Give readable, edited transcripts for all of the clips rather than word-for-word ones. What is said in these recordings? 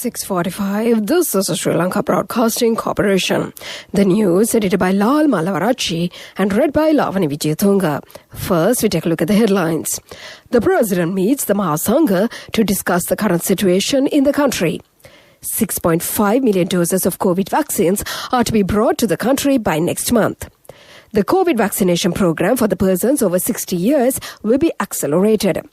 6:45. This is a Sri Lanka Broadcasting Corporation. The news edited by Lal Malavarachi and read by Lavani Vijayatunga. First, we take a look at the headlines. The President meets the Mahasangha to discuss the current situation in the country. 6.5 million doses of COVID vaccines are to be brought to the country by next month. The COVID vaccination program for the persons over 60 years will be accelerated.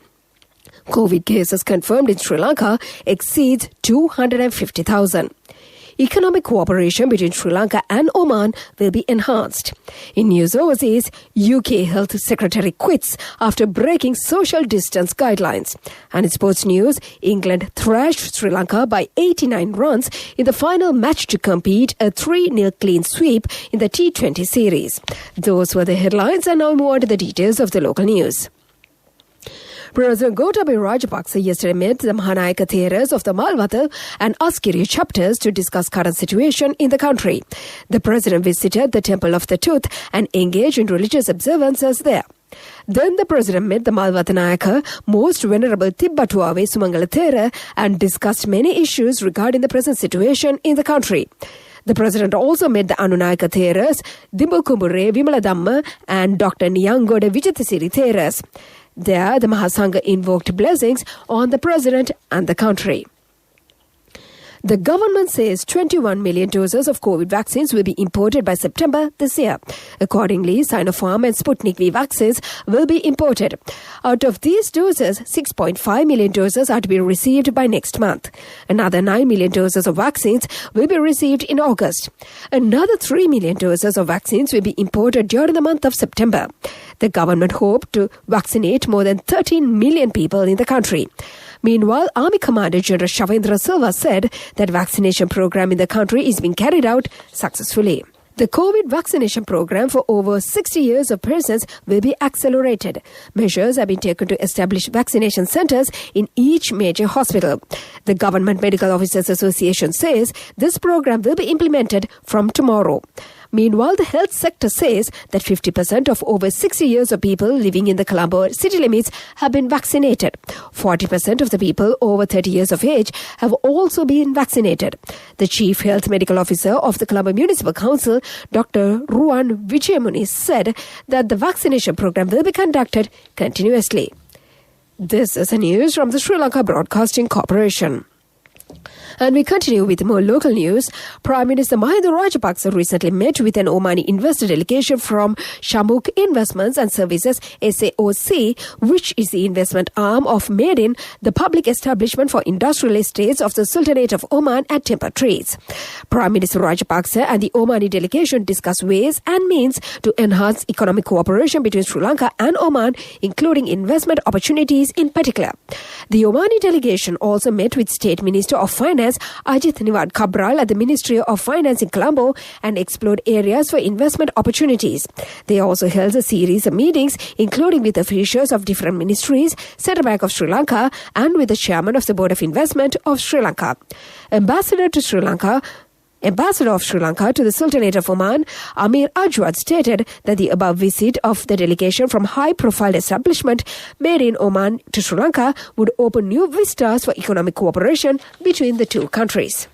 COVID cases confirmed in Sri Lanka exceeds 250,000. Economic cooperation between Sri Lanka and Oman will be enhanced. In news overseas, UK Health Secretary quits after breaking social distance guidelines. And in sports news, England thrashed Sri Lanka by 89 runs in the final match to compete a 3-0 clean sweep in the T20 series. Those were the headlines, and now we move on to the details of the local news. President Gotabaya Rajapaksa yesterday met the Mahanayaka Theras of the Malwatha and Askiri chapters to discuss current situation in the country. The President visited the Temple of the Tooth and engaged in religious observances there. Then the President met the Malwatha Nayaka, Most Venerable Tibbatuave Sumangala Thera, and discussed many issues regarding the present situation in the country. The President also met the Anunayaka Theras, Dimbukumbure Vimala Dhamma and Dr. Niyangode Vijayathesiri Theras. There, the Mahasangha invoked blessings on the President and the country. The government says 21 million doses of COVID vaccines will be imported by September this year. Accordingly, Sinopharm and Sputnik V vaccines will be imported. Out of these doses, 6.5 million doses are to be received by next month. Another 9 million doses of vaccines will be received in August. Another 3 million doses of vaccines will be imported during the month of September. The government hoped to vaccinate more than 13 million people in the country. Meanwhile, Army Commander General Shavendra Silva said that vaccination program in the country is being carried out successfully. The COVID vaccination program for over 60 years of persons will be accelerated. Measures have been taken to establish vaccination centers in each major hospital. The Government Medical Officers Association says this program will be implemented from tomorrow. Meanwhile, the health sector says that 50% of over 60 years of people living in the Colombo city limits have been vaccinated. 40% of the people over 30 years of age have also been vaccinated. The Chief Health Medical Officer of the Colombo Municipal Council, Dr. Ruan Vijayamuni, said that the vaccination program will be conducted continuously. This is the news from the Sri Lanka Broadcasting Corporation. And we continue with more local news. Prime Minister Mahinda Rajapaksa recently met with an Omani investor delegation from Shamuk Investments and Services SAOC, which is the investment arm of Medin, the public establishment for industrial estates of the Sultanate of Oman at Timber Trades. Prime Minister Rajapaksa and the Omani delegation discussed ways and means to enhance economic cooperation between Sri Lanka and Oman, including investment opportunities in particular. The Omani delegation also met with State Minister of Finance Ajit Niwad Kabral at the Ministry of Finance in Colombo and explored areas for investment opportunities. They also held a series of meetings, including with officials of different ministries, Central Bank of Sri Lanka, and with the chairman of the Board of Investment of Sri Lanka. Ambassador of Sri Lanka to the Sultanate of Oman, Amir Ajwad, stated that the above visit of the delegation from high-profile establishment made in Oman to Sri Lanka would open new vistas for economic cooperation between the two countries.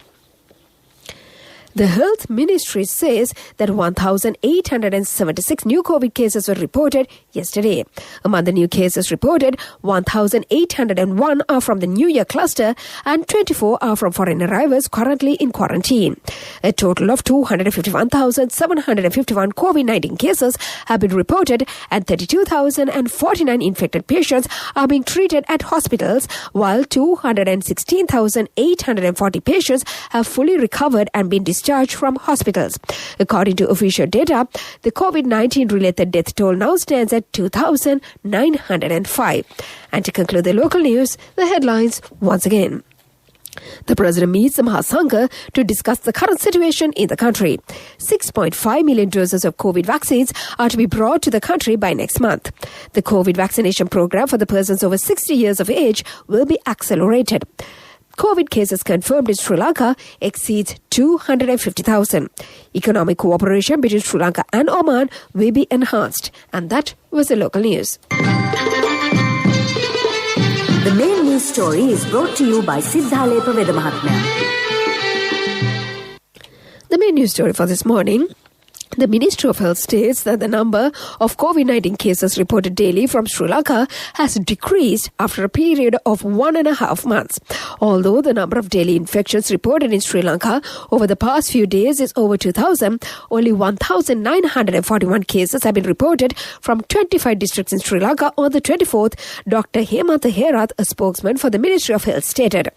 The Health Ministry says that 1,876 new COVID cases were reported yesterday. Among the new cases reported, 1,801 are from the New Year cluster and 24 are from foreign arrivals currently in quarantine. A total of 251,751 COVID-19 cases have been reported and 32,049 infected patients are being treated at hospitals, while 216,840 patients have fully recovered and been discharged from hospitals. According to official data, the COVID-19 related death toll now stands at 2,905. And to conclude the local news, the headlines once again. The President meets the Mahasangha to discuss the current situation in the country. 6.5 million doses of COVID vaccines are to be brought to the country by next month. The COVID vaccination program for the persons over 60 years of age will be accelerated. COVID cases confirmed in Sri Lanka exceeds 250,000. Economic cooperation between Sri Lanka and Oman will be enhanced. And that was the local news. The main news news story is brought to you by Siddhalepa Veda Mahatmya. The main news story for this morning. The Ministry of Health states that the number of COVID-19 cases reported daily from Sri Lanka has decreased after a period of 1.5 months. Although the number of daily infections reported in Sri Lanka over the past few days is over 2,000, only 1,941 cases have been reported from 25 districts in Sri Lanka on the 24th, Dr. Hemantha Herath, a spokesman for the Ministry of Health, stated.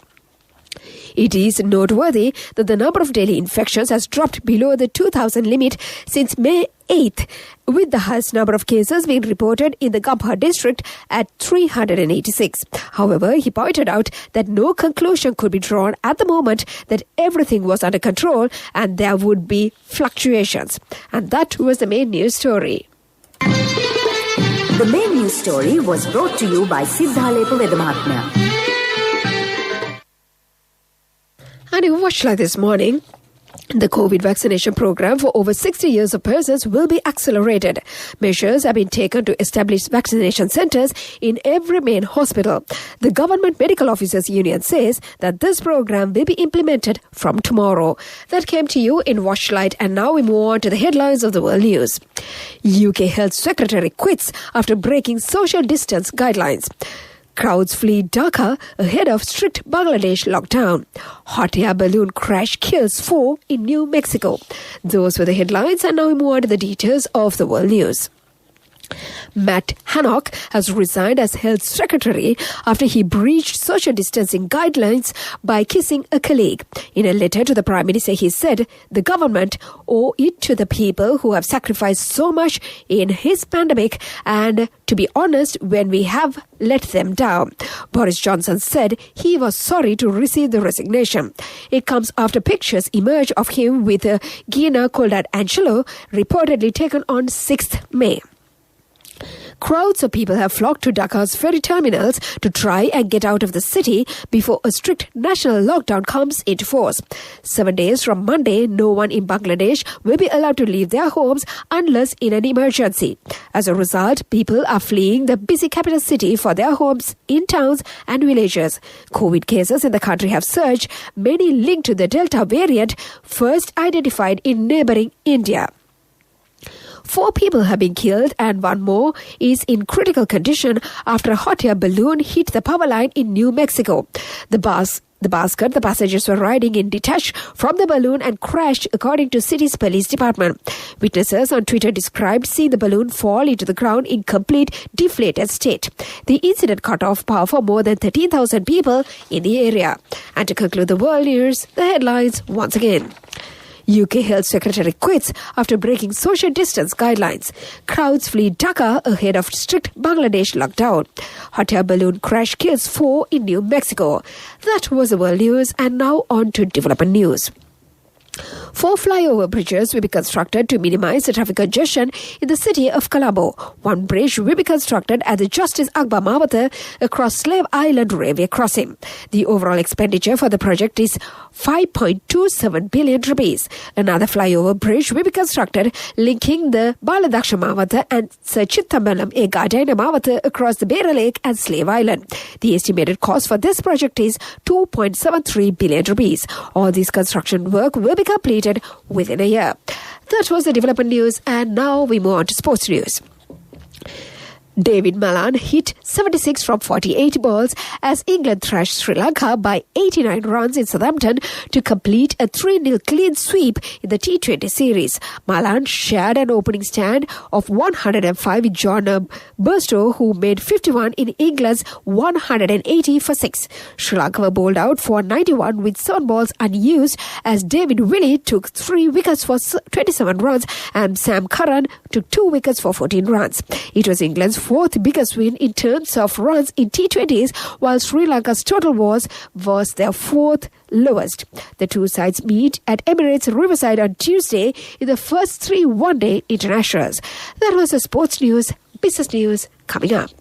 It is noteworthy that the number of daily infections has dropped below the 2,000 limit since May 8th, with the highest number of cases being reported in the Gambhar district at 386. However, he pointed out that no conclusion could be drawn at the moment that everything was under control and there would be fluctuations. And that was the main news story. The main news story was brought to you by Siddhalepa Veda Mahatmya. And in Watchlight this morning, the COVID vaccination program for over 60 years of persons will be accelerated. Measures have been taken to establish vaccination centres in every main hospital. The Government Medical Officers Union says that this program will be implemented from tomorrow. That came to you in Watchlight, and now we move on to the headlines of the world news. UK Health Secretary quits after breaking social distance guidelines. Crowds flee Dhaka ahead of strict Bangladesh lockdown. Hot air balloon crash kills 4 in New Mexico. Those were the headlines, and now we move on to the details of the world news. Matt Hancock has resigned as Health Secretary after he breached social distancing guidelines by kissing a colleague. In a letter to the Prime Minister, he said the government owe it to the people who have sacrificed so much in his pandemic, and to be honest, when we have let them down. Boris Johnson said he was sorry to receive the resignation. It comes after pictures emerged of him with Gina Coldat-Angelo, reportedly taken on 6th May. Crowds of people have flocked to Dhaka's ferry terminals to try and get out of the city before a strict national lockdown comes into force. 7 days from Monday, no one in Bangladesh will be allowed to leave their homes unless in an emergency. As a result, people are fleeing the busy capital city for their homes in towns and villages. COVID cases in the country have surged, many linked to the Delta variant, first identified in neighbouring India. 4 people have been killed and 1 more is in critical condition after a hot air balloon hit the power line in New Mexico. The basket the passengers were riding in detached from the balloon and crashed, according to city's police department. Witnesses on Twitter described seeing the balloon fall into the ground in complete deflated state. The incident cut off power for more than 13,000 people in the area. And to conclude the world news, the headlines once again. UK Health Secretary quits after breaking social distance guidelines. Crowds flee Dhaka ahead of strict Bangladesh lockdown. Hot air balloon crash kills 4 in New Mexico. That was the world news, and now on to development news. 4 flyover bridges will be constructed to minimize the traffic congestion in the city of Colombo. 1 bridge will be constructed at the Justice Akbar Mawata across Slave Island Railway crossing. The overall expenditure for the project is 5.27 billion rupees. Another flyover bridge will be constructed linking the Baladaksha Mawata and Sir Chittambalam Egadina Mawata across the Beira Lake and Slave Island. The estimated cost for this project is 2.73 billion rupees. All this construction work will be completed within a year. That was the development news, and now we move on to sports news. David Malan hit 76 from 48 balls as England thrashed Sri Lanka by 89 runs in Southampton to complete a 3-0 clean sweep in the T20 series. Malan shared an opening stand of 105 with John Burstow, who made 51 in England's 180 for 6. Sri Lanka were bowled out for 91 with 7 balls unused as David Willey took 3 wickets for 27 runs and Sam Curran took 2 wickets for 14 runs. It was England's 4th biggest win in terms of runs in T20s, while Sri Lanka's total was their 4th lowest. The two sides meet at Emirates Riverside on Tuesday in the first 3 one-day internationals. That was the sports news. Business news coming up.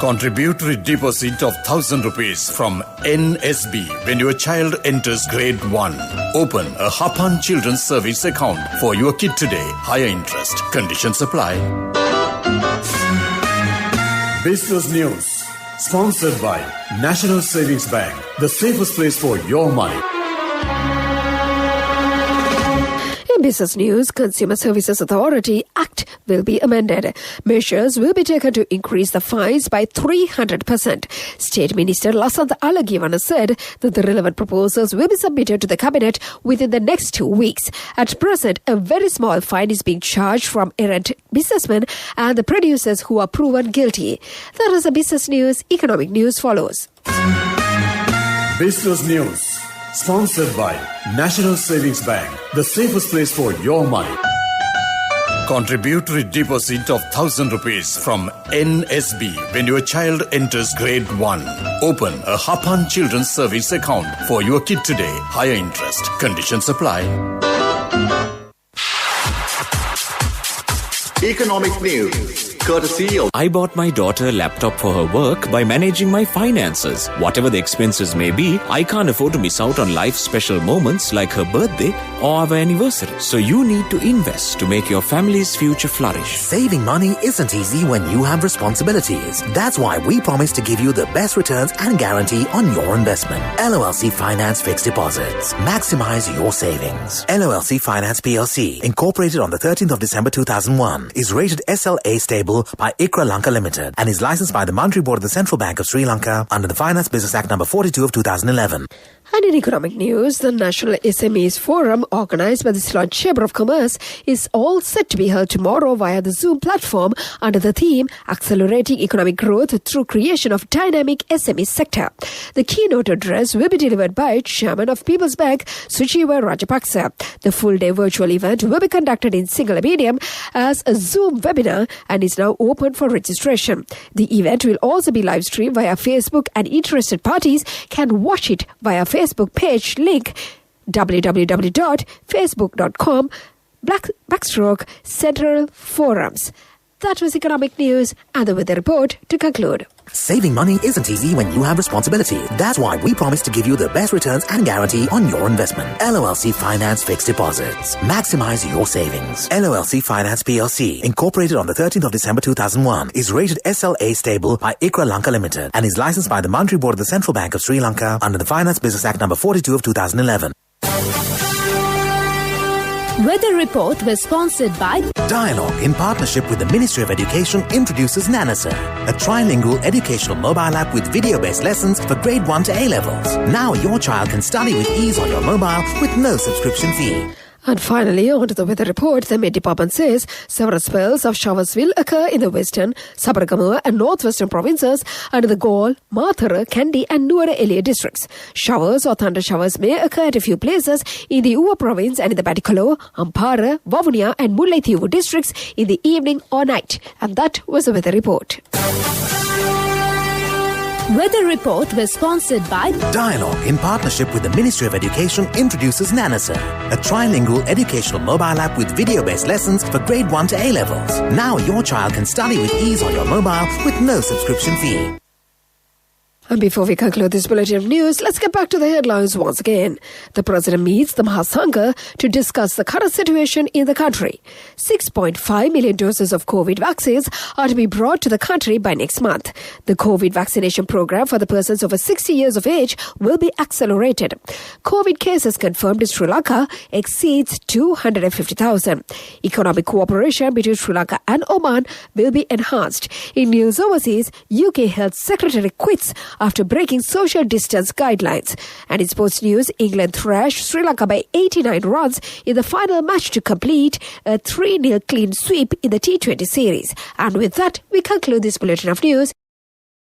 Contributory deposit of 1,000 rupees from NSB when your child enters grade 1. Open a Hapan Children's Service account for your kid today. Higher interest. Conditions apply. Business news Sponsored by National Savings Bank, the safest place for your money. In business news, Consumer Services Authority Act will be amended. Measures will be taken to increase the fines by 300%. State Minister Lasantha Alagivana said that the relevant proposals will be submitted to the Cabinet within the next 2 weeks. At present, a very small fine is being charged from errant businessmen and the producers who are proven guilty. That is the business news. Economic news follows. Business news. Sponsored by National Savings Bank, the safest place for your money. Contributory deposit of 1,000 rupees from NSB when your child enters grade 1. Open a Hapan Children's Service account for your kid today. Higher interest. Conditions apply. Economic news. Courtesy of I bought my daughter a laptop for her work by managing my finances. Whatever the expenses may be, I can't afford to miss out on life's special moments like her birthday or our anniversary. So you need to invest to make your family's future flourish. Saving money isn't easy when you have responsibilities. That's why we promise to give you the best returns and guarantee on your investment. LOLC Finance Fixed Deposits. Maximize your savings. LOLC Finance PLC, incorporated on the 13th of December 2001, is rated SLA stable by ICRA Lanka Limited and is licensed by the Monetary Board of the Central Bank of Sri Lanka under the Finance Business Act number 42 of 2011. And in economic news, the National SMEs Forum, organized by the Ceylon Chamber of Commerce, is all set to be held tomorrow via the Zoom platform under the theme Accelerating Economic Growth Through Creation of Dynamic SME Sector. The keynote address will be delivered by Chairman of People's Bank, Suchiva Rajapaksa. The full-day virtual event will be conducted in single medium as a Zoom webinar and is now open for registration. The event will also be live-streamed via Facebook and interested parties can watch it via Facebook page link www.facebook.com/Central Forums. That was economic news and the weather report to conclude. Saving money isn't easy when you have responsibility. That's why we promise to give you the best returns and guarantee on your investment. LOLC Finance Fixed Deposits. Maximize your savings. LOLC Finance PLC, incorporated on the 13th of December 2001, is rated SLA stable by ICRA Lanka Limited and is licensed by the Monetary Board of the Central Bank of Sri Lanka under the Finance Business Act number 42 of 2011. Weather report was sponsored by Dialogue, in partnership with the Ministry of Education, introduces Nanasa, a trilingual educational mobile app with video-based lessons for grade 1 to A-levels. Now your child can study with ease on your mobile with no subscription fee. And finally, on to the weather report. The Met Department says several spells of showers will occur in the western, Sabaragamuwa and northwestern provinces under the Galle, Mathura, Kandy and Nuwara Eliya districts. Showers or thunder showers may occur at a few places in the Uva province and in the Batikolo, Ampara, Vavuniya and Mullaitivu districts in the evening or night. And that was the weather report. Weather report was sponsored by Dialogue, in partnership with the Ministry of Education, introduces Nanasa, a trilingual educational mobile app with video-based lessons for grade 1 to A-levels. Now your child can study with ease on your mobile with no subscription fee. And before we conclude this bulletin of news, let's get back to the headlines once again. The President meets the Mahasangha to discuss the current situation in the country. 6.5 million doses of COVID vaccines are to be brought to the country by next month. The COVID vaccination program for the persons over 60 years of age will be accelerated. COVID cases confirmed in Sri Lanka exceeds 250,000. Economic cooperation between Sri Lanka and Oman will be enhanced. In news overseas, UK Health Secretary quits after breaking social distance guidelines. And in sports news, England thrashed Sri Lanka by 89 runs in the final match to complete a 3-0 clean sweep in the T20 series. And with that, we conclude this bulletin of news.